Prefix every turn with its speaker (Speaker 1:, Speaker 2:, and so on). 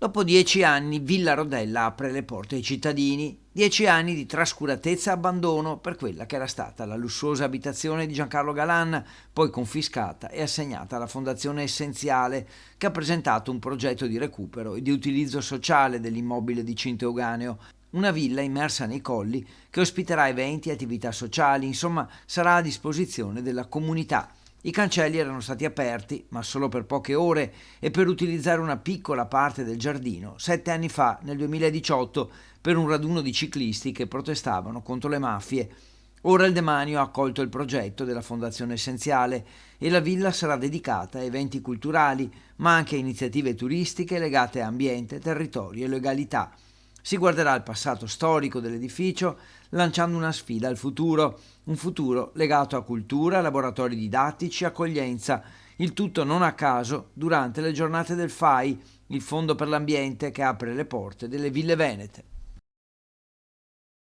Speaker 1: Dopo 10 anni Villa Rodella apre le porte ai cittadini, 10 anni di trascuratezza e abbandono per quella che era stata la lussuosa abitazione di Giancarlo Galan, poi confiscata e assegnata alla Fondazione Essenziale, che ha presentato un progetto di recupero e di utilizzo sociale dell'immobile di Cinto Euganeo, una villa immersa nei colli che ospiterà eventi e attività sociali, insomma sarà a disposizione della comunità. I cancelli erano stati aperti, ma solo per poche ore e per utilizzare una piccola parte del giardino 7 anni fa, nel 2018, per un raduno di ciclisti che protestavano contro le mafie. Ora il demanio ha accolto il progetto della Fondazione Essenziale e la villa sarà dedicata a eventi culturali, ma anche a iniziative turistiche legate a ambiente, territorio e legalità. Si guarderà al passato storico dell'edificio, lanciando una sfida al futuro, un futuro legato a cultura, laboratori didattici, accoglienza, il tutto non a caso durante le giornate del FAI, il Fondo per l'Ambiente che apre le porte delle Ville Venete.